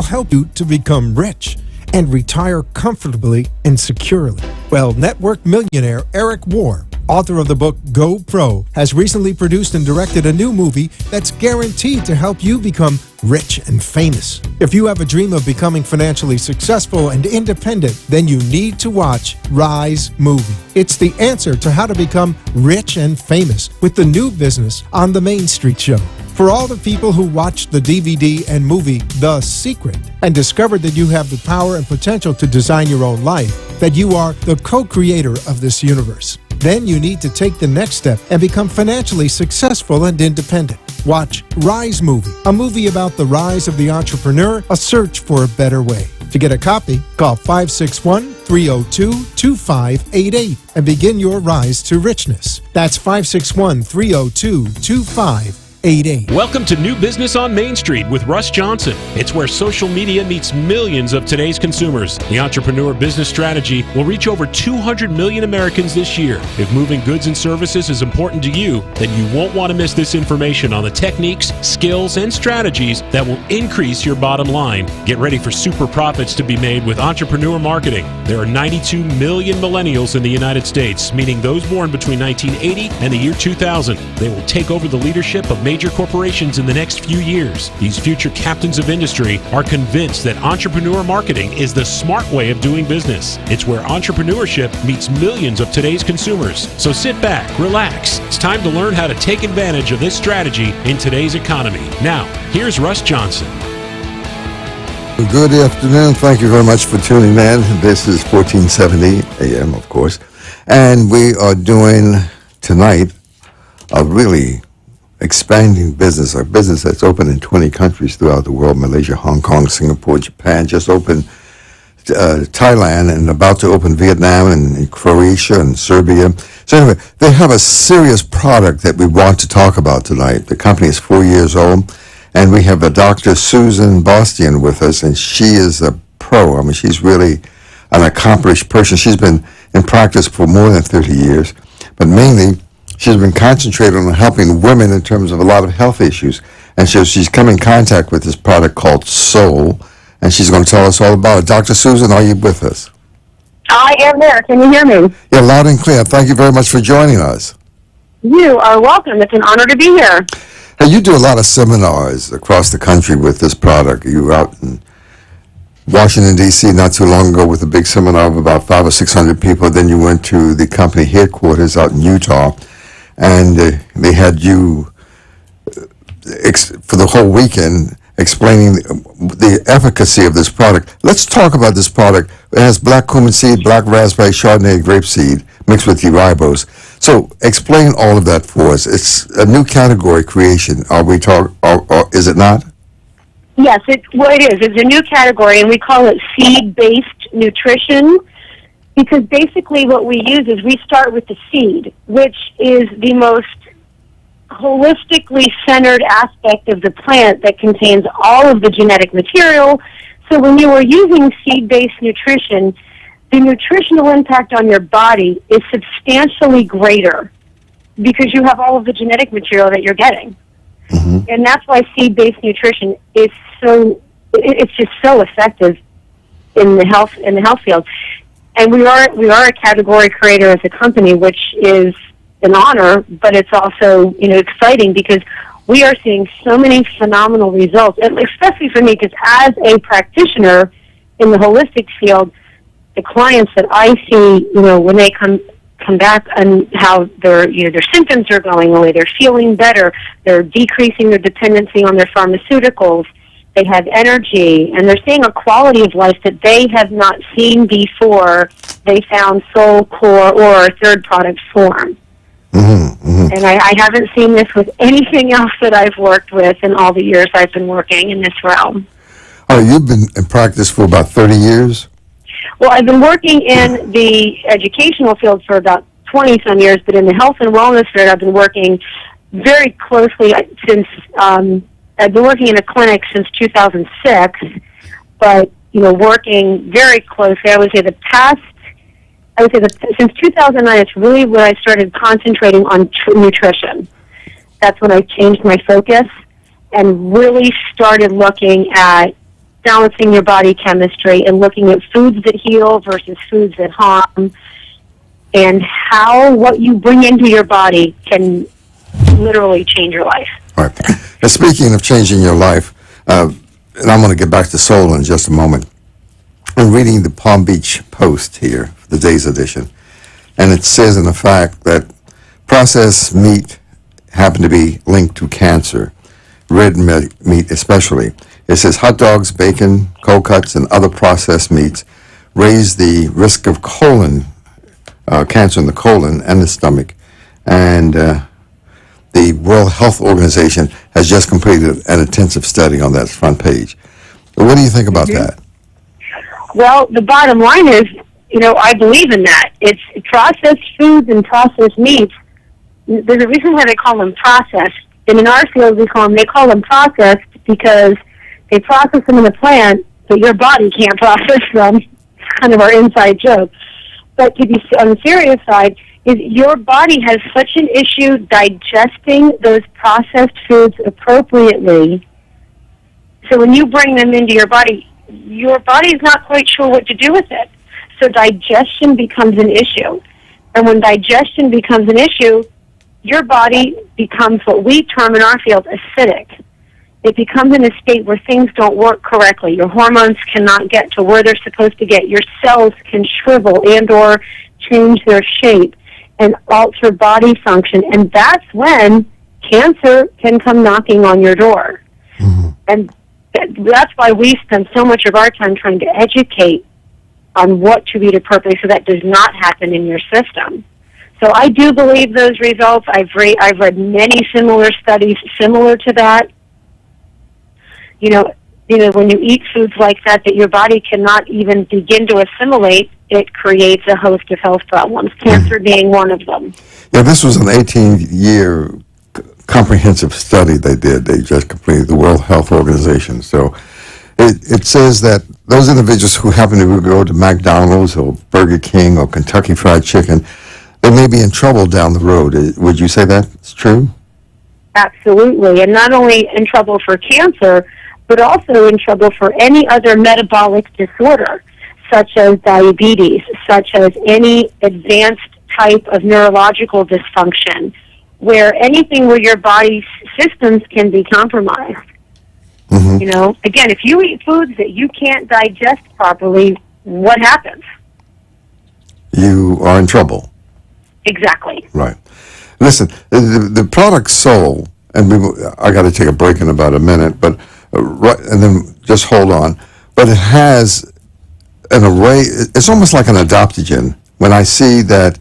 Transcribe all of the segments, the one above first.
help you to become rich and retire comfortably and securely. Well, network millionaire Eric Warr, author of the book Go Pro, has recently produced and directed a new movie that's guaranteed to help you become rich and famous. If you have a dream of becoming financially successful and independent, then you need to watch Rise Movie. It's the answer to how to become rich and famous with the new business on The Main Street Show. For all the people who watched the DVD and movie The Secret and discovered that you have the power and potential to design your own life, that you are the co-creator of this universe, then you need to take the next step and become financially successful and independent. Watch Rise Movie, a movie about the rise of the entrepreneur, a search for a better way. To get a copy, call 561-302-2588 and begin your rise to richness. That's 561-302-2588. Welcome to New Business on Main Street with Russ Johnson. It's where social media meets millions of today's consumers. The Entrepreneur Business Strategy will reach over 200 million Americans this year. If moving goods and services is important to you, then you won't want to miss this information on the techniques, skills, and strategies that will increase your bottom line. Get ready for super profits to be made with entrepreneur marketing. There are 92 million millennials in the United States, meaning those born between 1980 and the year 2000. They will take over the leadership of major corporations in the next few years. These future captains of industry are convinced that entrepreneur marketing is the smart way of doing business. It's where entrepreneurship meets millions of today's consumers. So sit back, relax. It's time to learn how to take advantage of this strategy in today's economy. Now, here's Russ Johnson. Good afternoon. Thank you very much for tuning in. This is 1470 AM, of course. And we are doing tonight a really expanding business, a business that's open in 20 countries throughout the world: Malaysia, Hong Kong, Singapore, Japan, just opened Thailand, and about to open Vietnam and Croatia and Serbia. So anyway, they have a serious product that we want to talk about tonight. The company is 4 years old, and we have a Dr. Susan Bastian with us, and she is a pro. I mean, she's really an accomplished person. She's been in practice for more than 30 years, but mainly she's been concentrating on helping women in terms of a lot of health issues. And so she's come in contact with this product called Soul, and she's going to tell us all about it. Dr. Susan, are you with us? I am there. Can you hear me? Yeah, loud and clear. Thank you very much for joining us. You are welcome. It's an honor to be here. Now, you do a lot of seminars across the country with this product. You were out in Washington, D.C. not too long ago with a big seminar of about 500 or 600 people. Then you went to the company headquarters out in Utah, and they had you for the whole weekend explaining the efficacy of this product. Let's talk about this product. It has black cumin seed, black raspberry, Chardonnay grape seed mixed with ribose. So explain all of that for us. It's a new category creation. Or is it not? Yes, it is. It's a new category, and we call it seed-based nutrition, because basically what we use is we start with the seed, which is the most holistically centered aspect of the plant that contains all of the genetic material. So when you are using seed-based nutrition, the nutritional impact on your body is substantially greater because you have all of the genetic material that you're getting. Mm-hmm. And that's why seed-based nutrition is it's just so effective in the health field. And we are a category creator as a company, which is an honor, but it's also, exciting because we are seeing so many phenomenal results, and especially for me, because as a practitioner in the holistic field, the clients that I see, when they come back and how their symptoms are going away, they're feeling better, they're decreasing their dependency on their pharmaceuticals, they have energy, and they're seeing a quality of life that they have not seen before they found Soul, Core, or our third product, Form. Mm-hmm, mm-hmm. And I haven't seen this with anything else that I've worked with in all the years I've been working in this realm. Oh, you've been in practice for about 30 years? Well, I've been working in the educational field for about 20-some years, but in the health and wellness field, I've been working very closely since, I've been working in a clinic since 2006, but, working very closely, I would say since 2009, it's really where I started concentrating on nutrition. That's when I changed my focus and really started looking at balancing your body chemistry and looking at foods that heal versus foods that harm, and how what you bring into your body can literally change your life. All right. And speaking of changing your life, and I'm going to get back to soul in just a moment. I'm reading the Palm Beach Post here, the day's edition, and it says in the fact that processed meat happen to be linked to cancer, red meat especially. It says hot dogs, bacon, cold cuts, and other processed meats raise the risk of colon cancer in the colon and the stomach. And the World Health Organization has just completed an intensive study on that front page. What do you think about that? Well, the bottom line is, I believe in that. It's processed foods and processed meats. There's a reason why they call them processed. And in our field, they call them processed because they process them in the plant, but your body can't process them. It's kind of our inside joke. But to be on the serious side, is your body has such an issue digesting those processed foods appropriately. So when you bring them into your body is not quite sure what to do with it. So digestion becomes an issue. And when digestion becomes an issue, your body becomes what we term in our field acidic. It becomes in a state where things don't work correctly. Your hormones cannot get to where they're supposed to get. Your cells can shrivel and or change their shape and alter body function. And that's when cancer can come knocking on your door. Mm-hmm. And that's why we spend so much of our time trying to educate on what to eat appropriately so that does not happen in your system. So I do believe those results. I've read many similar studies similar to that. When you eat foods like that your body cannot even begin to assimilate, it creates a host of health problems, cancer being one of them. Yeah, this was an 18-year comprehensive study they did. They just completed, the World Health Organization. So it says that those individuals who happen to go to McDonald's or Burger King or Kentucky Fried Chicken, they may be in trouble down the road. Would you say that's true? Absolutely, and not only in trouble for cancer, but also in trouble for any other metabolic disorder, such as diabetes, such as any advanced type of neurological dysfunction, where your body's systems can be compromised. Mm-hmm. Again, if you eat foods that you can't digest properly, what happens? You are in trouble. Exactly. Right. Listen, the product Soul, and I got to take a break in about a minute, but and then just hold on. But it has an array. It's almost like an adaptogen. When I see that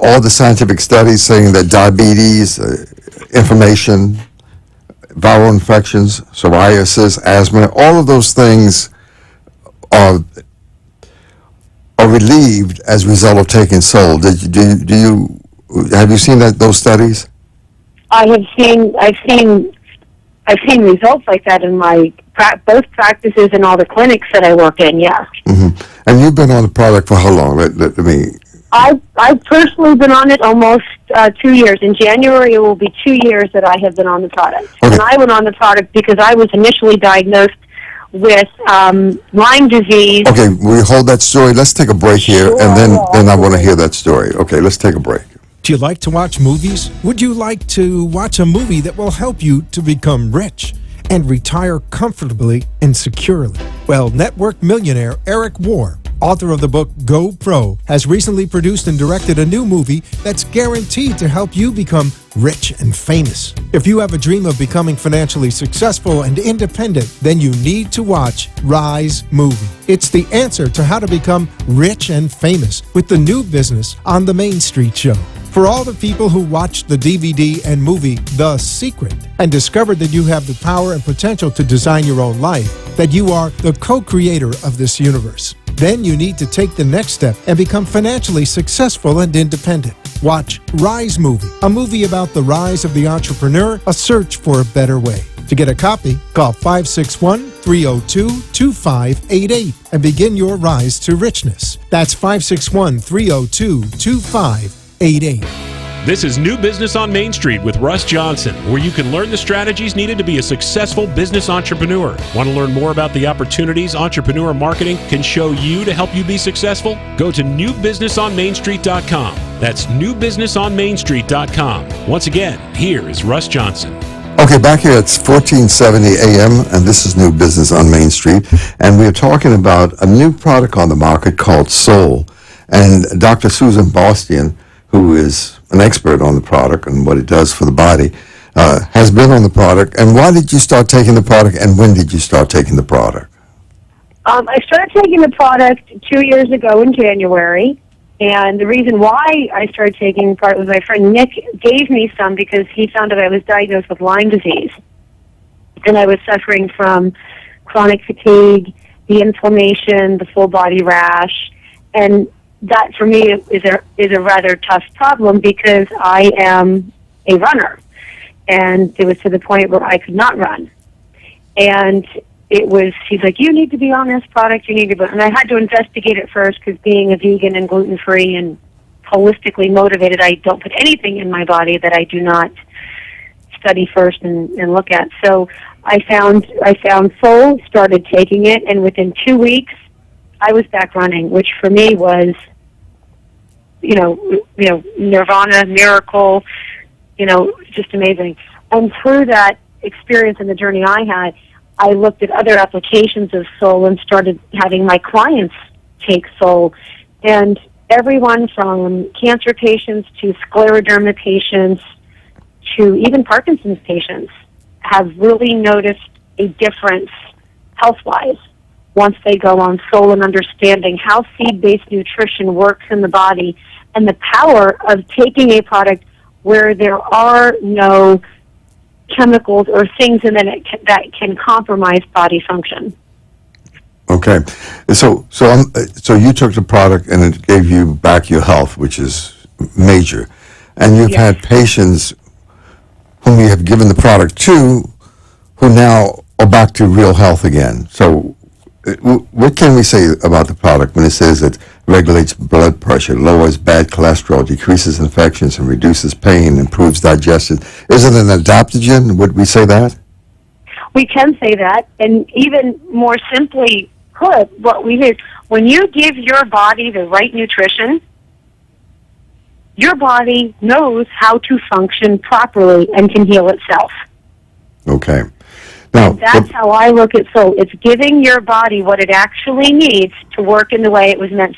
all the scientific studies saying that diabetes, inflammation, viral infections, psoriasis, asthma, all of those things are relieved as a result of taking Soul. Have you seen those studies? I've seen results like that in my both practices and all the clinics that I work in. Yeah. Mm-hmm. And you've been on the product for how long? Let me. I've personally been on it almost 2 years. In January, it will be 2 years that I have been on the product. Okay. And I went on the product because I was initially diagnosed with Lyme disease. Okay, we hold that story. Let's take a break here, sure, and then I want to hear that story. Okay, let's take a break. Do you like to watch movies? Would you like to watch a movie that will help you to become rich and retire comfortably and securely? Well, network millionaire Eric Warr, author of the book Go Pro, has recently produced and directed a new movie that's guaranteed to help you become rich and famous. If you have a dream of becoming financially successful and independent, then you need to watch Rise Movie. It's the answer to how to become rich and famous with the new business on the Main Street Show. For all the people who watched the DVD and movie The Secret and discovered that you have the power and potential to design your own life, that you are the co-creator of this universe, then you need to take the next step and become financially successful and independent. Watch Rise Movie, a movie about the rise of the entrepreneur, a search for a better way. To get a copy, call 561-302-2588 and begin your rise to richness. That's 561-302-2588. This is New Business on Main Street with Russ Johnson, where you can learn the strategies needed to be a successful business entrepreneur. Want to learn more about the opportunities entrepreneur marketing can show you to help you be successful? Go to newbusinessonmainstreet.com. That's newbusinessonmainstreet.com. Once again, here is Russ Johnson. Okay, back here it's 1470 AM, and this is New Business on Main Street, and we're talking about a new product on the market called Soul. And Dr. Susan Bastian, who is an expert on the product and what it does for the body, has been on the product. And why did you start taking the product, and when did you start taking the product? I started taking the product 2 years ago in January, and the reason why I started taking part was my friend Nick gave me some because he found out I was diagnosed with Lyme disease, and I was suffering from chronic fatigue, the inflammation, the full body rash, and that for me is a rather tough problem because I am a runner, and it was to the point where I could not run. And he's like, you need to be on this product, and I had to investigate it first because being a vegan and gluten-free and holistically motivated, I don't put anything in my body that I do not study first and look at. So I found Soul, started taking it, and within 2 weeks, I was back running, which for me was, nirvana, miracle, just amazing. And through that experience and the journey I had, I looked at other applications of Soul and started having my clients take Soul. And everyone from cancer patients to scleroderma patients to even Parkinson's patients have really noticed a difference health-wise once they go on Soul and understanding how seed-based nutrition works in the body and the power of taking a product where there are no chemicals or things in it that can compromise body function. Okay, so you took the product and it gave you back your health, which is major, and you've had patients whom you have given the product to who now are back to real health again. So what can we say about the product when it says it regulates blood pressure, lowers bad cholesterol, decreases infections, and reduces pain, improves digestion? Is it an adaptogen? Would we say that? We can say that, and even more simply put, what we do, when you give your body the right nutrition, your body knows how to function properly and can heal itself. Okay. Now, that's how I look at Soul. It's giving your body what it actually needs to work in the way it was meant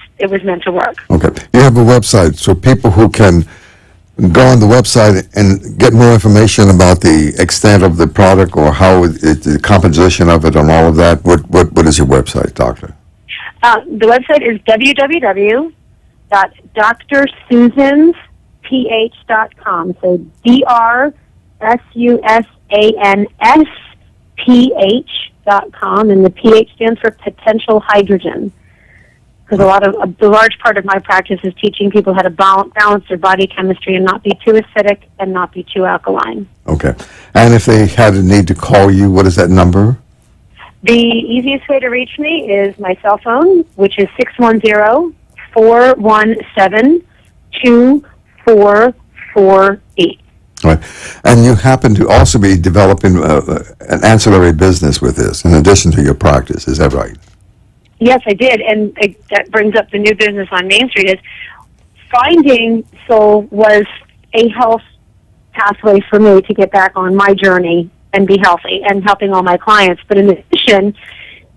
to work. Okay. You have a website, so people who can go on the website and get more information about the extent of the product or how the composition of it and all of that. What is your website, Doctor? The website is www.drsusansph.com. So DRSUSANSPH.com, and the pH stands for potential hydrogen. Because the large part of my practice is teaching people how to balance their body chemistry and not be too acidic and not be too alkaline. Okay. And if they had a need to call you, what is that number? The easiest way to reach me is my cell phone, which is 610-417-2448. Right. And you happen to also be developing an ancillary business with this, in addition to your practice. Is that right? Yes, I did, and that brings up the New Business on Main Street. Is finding Soul was a health pathway for me to get back on my journey and be healthy, and helping all my clients. But in addition,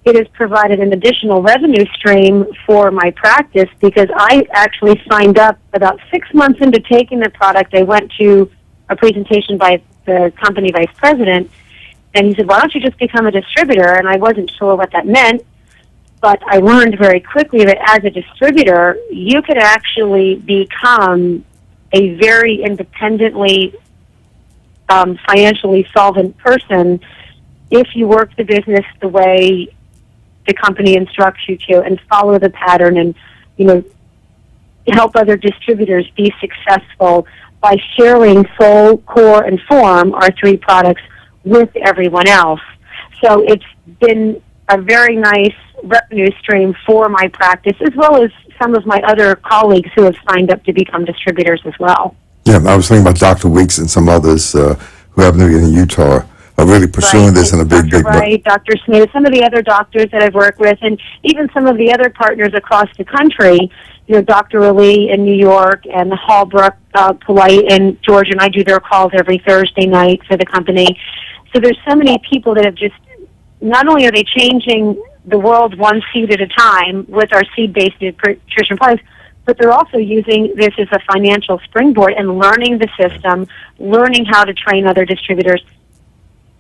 it has provided an additional revenue stream for my practice because I actually signed up about 6 months into taking the product. I went to a presentation by the company vice president, and he said, why don't you just become a distributor? And I wasn't sure what that meant. But I learned very quickly that as a distributor, you could actually become a very independently, financially solvent person if you work the business the way the company instructs you to and follow the pattern and, help other distributors be successful by sharing Soul, Core, and Form, our 3 products, with everyone else. So it's been a very nice revenue stream for my practice, as well as some of my other colleagues who have signed up to become distributors as well. Yeah, I was thinking about Dr. Weeks and some others who happen to be in Utah are really pursuing this in a big, big way. Right, Dr. Smith, some of the other doctors that I've worked with, and even some of the other partners across the country, Dr. Ali in New York and Hallbrook Polite in Georgia, and I do their calls every Thursday night for the company. So there's so many people that have just, not only are they changing the world one seed at a time with our seed-based nutrition products, but they're also using this as a financial springboard and learning the system, learning how to train other distributors,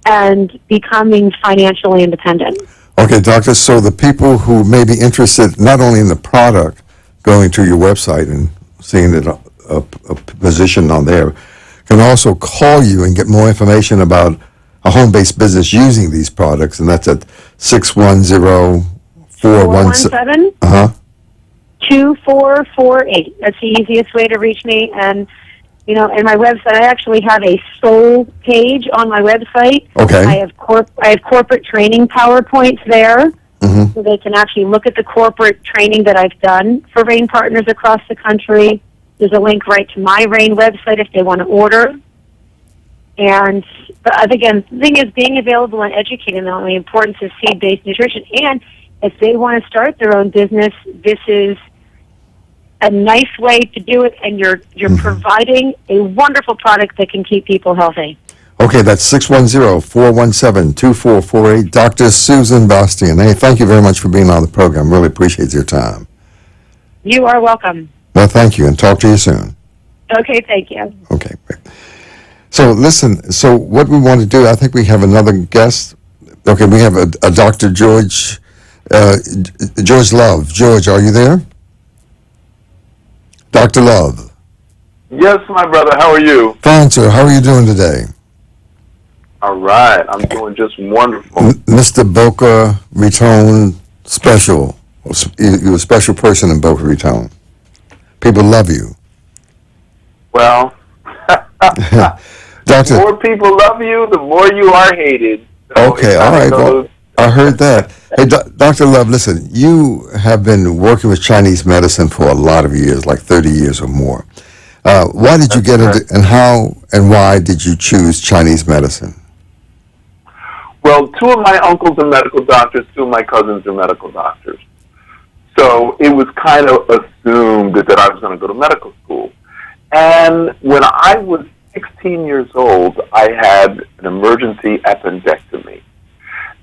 and becoming financially independent. Okay, doctor, so the people who may be interested not only in the product, going to your website and seeing it a position on there, can also call you and get more information about a home-based business using these products, and that's at 610-417. 2448. That's the easiest way to reach me. And, in my website, I actually have a soul page on my website. Okay. I have corporate training PowerPoints there, so they can actually look at the corporate training that I've done for RAIN partners across the country. There's a link right to my RAIN website if they want to order. And again, the thing is being available and educating them on the importance of seed-based nutrition. And if they want to start their own business, this is a nice way to do it, and you're providing a wonderful product that can keep people healthy. Okay, that's 610-417-2448. Dr. Susan Bastian. Hey, thank you very much for being on the program. Really appreciate your time. You are welcome. Well, thank you, and talk to you soon. Okay, thank you. Okay, great. So listen, so what we want to do, I think we have another guest. Okay, we have a Dr. George Love. George, are you there? Dr. Love. Yes, my brother. How are you? Fine, sir. How are you doing today? All right. I'm doing just wonderful. Mr. Boca Raton Special. You're a special person in Boca Raton. People love you. Well, Doctor, the more people love you, the more you are hated. So okay, all right. Well, I heard that. Hey, Dr. Love, listen, you have been working with Chinese medicine for a lot of years, like 30 years or more. Why did you get into, and how and why did you choose Chinese medicine? Well, two of my uncles are medical doctors, two of my cousins are medical doctors. So it was kind of assumed that I was going to go to medical school. And when I was 16 years old, I had an emergency appendectomy.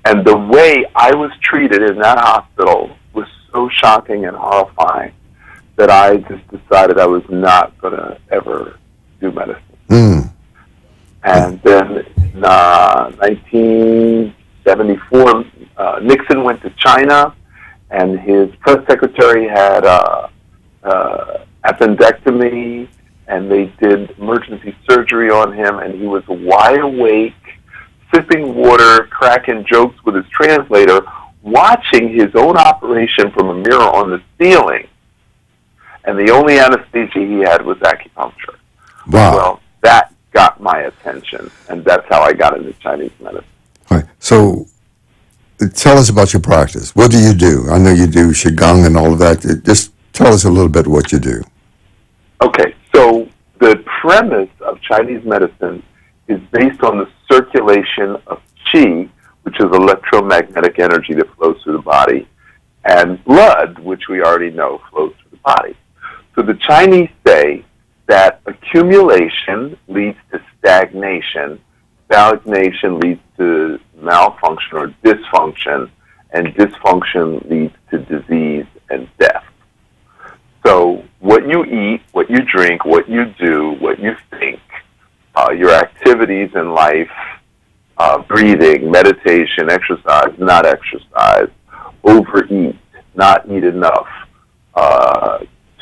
And the way I was treated in that hospital was so shocking and horrifying that I just decided I was not going to ever do medicine. And then in 1974, Nixon went to China, and his press secretary had appendectomy, and they did emergency surgery on him, and he was wide awake, sipping water, cracking jokes with his translator, watching his own operation from a mirror on the ceiling. And the only anesthesia he had was acupuncture. Wow. Well, that got my attention, and that's how I got into Chinese medicine. All right. So tell us about your practice. What do you do? I know you do Qigong and all of that. Just tell us a little bit what you do. Okay, so the premise of Chinese medicine is based on the circulation of qi, which is electromagnetic energy that flows through the body, and blood, which we already know flows through the body. So the Chinese say that accumulation leads to stagnation, stagnation leads to malfunction or dysfunction, and dysfunction leads to disease and death. So what you eat, what you drink, what you do, what you think, your activities in life, breathing, meditation, exercise, not exercise, overeat, not eat enough,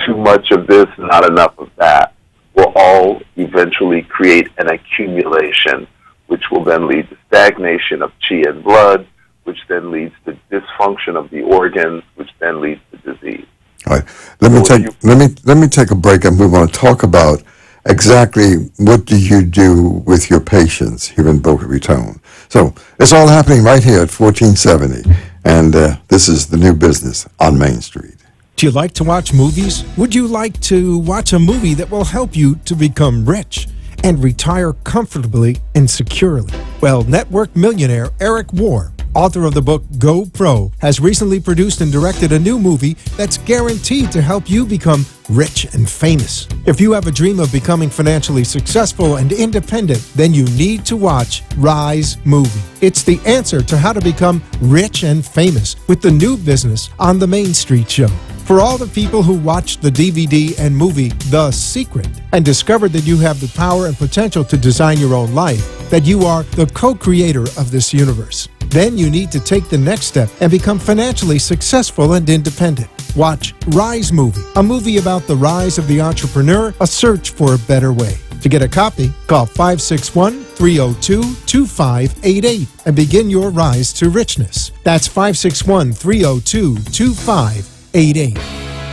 too much of this, not enough of that, will all eventually create an accumulation, which will then lead to stagnation of qi and blood, which then leads to dysfunction of the organs, which then leads to disease. All right. Let me take a break, and we want to talk about exactly what do you do with your patients here in Boca Raton. So it's all happening right here at 1470, and this is the new business on Main Street. Do you like to watch movies? Would you like to watch a movie that will help you to become rich and retire comfortably and securely? Well, network millionaire Eric Warr, author of the book Go Pro, has recently produced and directed a new movie that's guaranteed to help you become rich and famous. If you have a dream of becoming financially successful and independent, then you need to watch Rise Movie. It's the answer to how to become rich and famous with the new business on the Main Street Show. For all the people who watched the DVD and movie The Secret and discovered that you have the power and potential to design your own life, that you are the co-creator of this universe, then you need to take the next step and become financially successful and independent. Watch Rise Movie, a movie about the rise of the entrepreneur, a search for a better way. To get a copy, call 561-302-2588 and begin your rise to richness. That's 561-302-2588.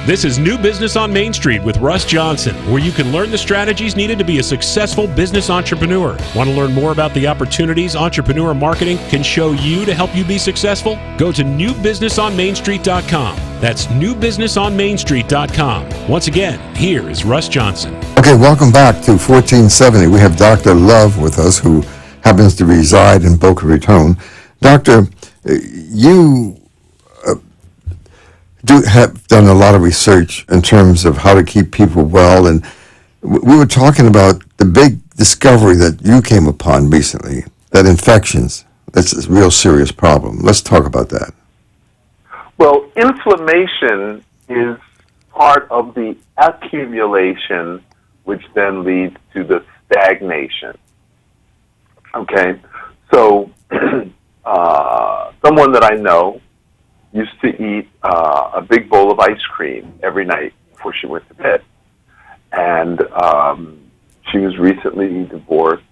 This is New Business on Main Street with Russ Johnson, where you can learn the strategies needed to be a successful business entrepreneur. Want to learn more about the opportunities entrepreneur marketing can show you to help you be successful? Go to newbusinessonmainstreet.com. That's newbusinessonmainstreet.com. Once again, here is Russ Johnson. Okay, welcome back to 1470. We have Dr. Love with us, who happens to reside in Boca Raton. Doctor, you have done a lot of research in terms of how to keep people well, and we were talking about the big discovery that you came upon recently, that infections, that's a real serious problem. Let's talk about that. Well, inflammation is part of the accumulation, which then leads to the stagnation. Okay? So, someone that I know used to eat a big bowl of ice cream every night before she went to bed. And she was recently divorced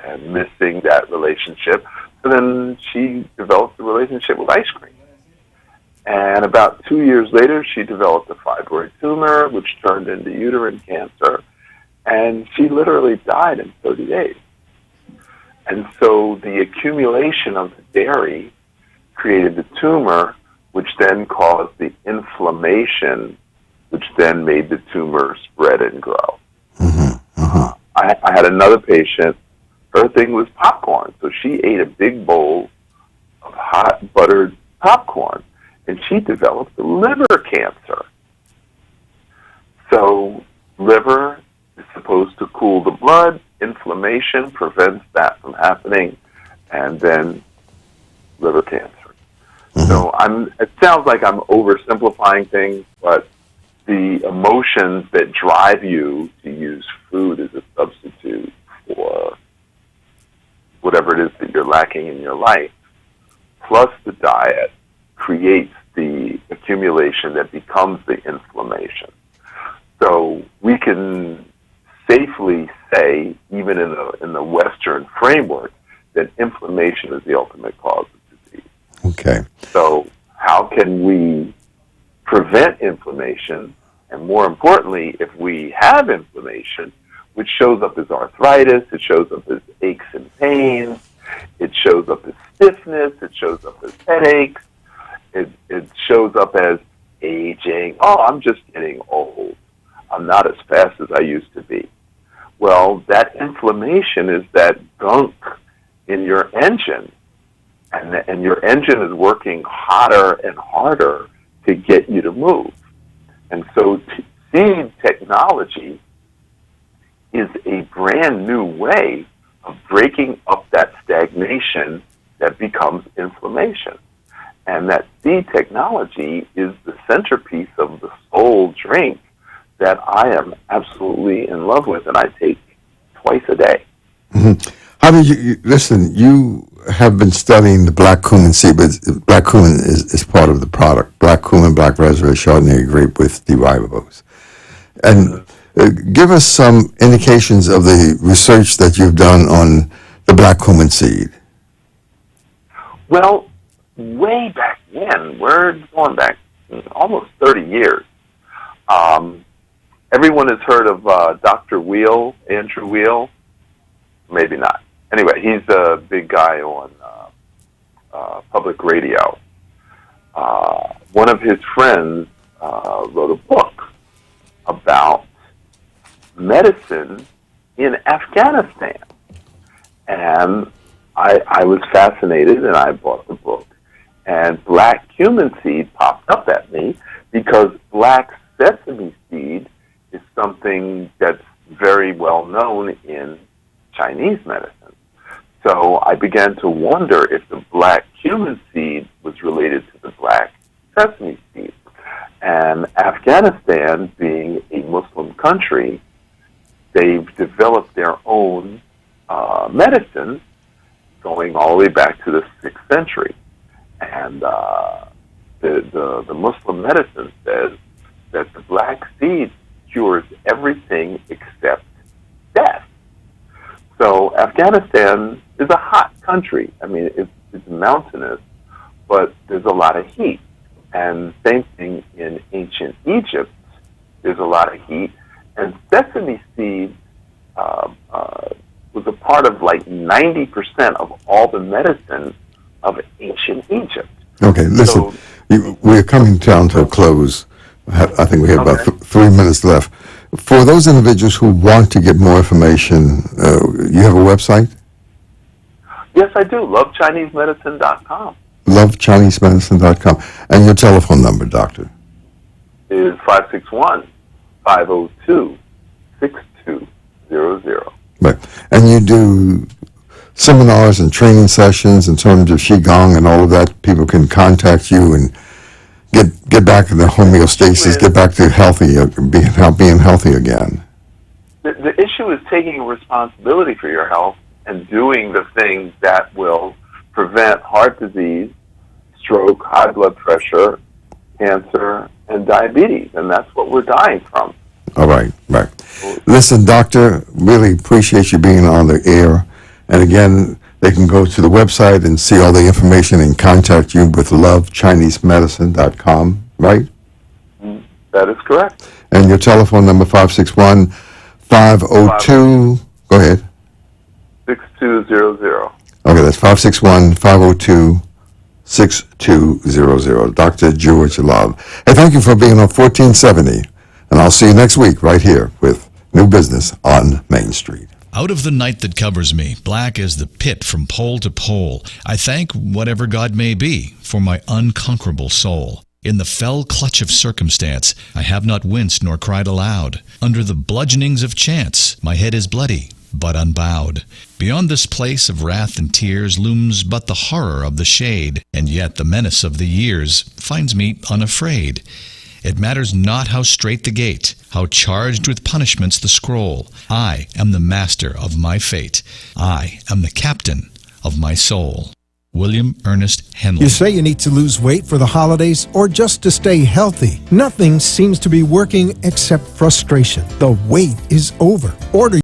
and missing that relationship. So then she developed a relationship with ice cream. And about 2 years later, she developed a fibroid tumor, which turned into uterine cancer. And she literally died in 30 days. And so the accumulation of the dairy created the tumor, which then caused the inflammation, which then made the tumor spread and grow. I had another patient, her thing was popcorn. So she ate a big bowl of hot buttered popcorn, and she developed liver cancer. So liver is supposed to cool the blood. Inflammation prevents that from happening, and then liver cancer. So it sounds like I'm oversimplifying things, but the emotions that drive you to use food as a substitute for whatever it is that you're lacking in your life, plus the diet, creates the accumulation that becomes the inflammation. So we can safely say, even in the Western framework, that inflammation is the ultimate cause of disease. Okay. So how can we prevent inflammation? And more importantly, if we have inflammation, which shows up as arthritis, it shows up as aches and pains, it shows up as stiffness, it shows up as headaches, it shows up as aging. Oh, I'm just getting old. I'm not as fast as I used to be. Well, that inflammation is that gunk in your engine, and your engine is working hotter and harder to get you to move. And so seed technology is a brand new way of breaking up that stagnation that becomes inflammation. And that seed technology is the centerpiece of the Soul drink that I am absolutely in love with, and I take twice a day. How did you listen? You have been studying the black cumin seed, but black cumin is part of the product. Black cumin, black raspberry, Chardonnay grape with D ribose. And give us some indications of the research that you've done on the black cumin seed. Well, way back when, we're going back almost 30 years. Everyone has heard of Dr. Weil, Andrew Weil? Maybe not. Anyway, he's a big guy on public radio. One of his friends wrote a book about medicine in Afghanistan. And I was fascinated, and I bought the book. And black cumin seed popped up at me because black sesame seed is something that's very well known in Chinese medicine. So I began to wonder if the black cumin seed was related to the black sesame seed. And Afghanistan, being a Muslim country, they've developed their own medicine going all the way back to the 6th century. And the Muslim medicine says that the black seed cures everything except death. So Afghanistan is a hot country. I mean, it's mountainous, but there's a lot of heat. And same thing in ancient Egypt, there's a lot of heat. And sesame seed was a part of like 90% of all the medicine of ancient Egypt. Okay, listen, we're coming down to a close. I think we have about 3 minutes left. For those individuals who want to get more information, you have a website? Yes, I do. LoveChineseMedicine.com. LoveChineseMedicine.com. And your telephone number, doctor? Is 561-502-6200. Right. And you do seminars and training sessions in terms of Qigong and all of that. People can contact you and get back to the homeostasis, get back to being healthy again. The issue is taking responsibility for your health and doing the things that will prevent heart disease, stroke, high blood pressure, cancer, and diabetes. And that's what we're dying from. All right, right. Listen, doctor, really appreciate you being on the air. And again, they can go to the website and see all the information and contact you with lovechinesemedicine.com, right? That is correct. And your telephone number, 561-502, go ahead. 6200. Okay, that's 561-502-6200. Dr. George Love. Hey, thank you for being on 1470. And I'll see you next week right here with New Business on Main Street. Out of the night that covers me, black as the pit from pole to pole, I thank whatever God may be for my unconquerable soul. In the fell clutch of circumstance, I have not winced nor cried aloud. Under the bludgeonings of chance, my head is bloody, but unbowed. Beyond this place of wrath and tears looms but the horror of the shade, and yet the menace of the years finds me unafraid. It matters not how strait the gate, how charged with punishments the scroll. I am the master of my fate. I am the captain of my soul. William Ernest Henley. You say you need to lose weight for the holidays or just to stay healthy. Nothing seems to be working except frustration. The wait is over. Order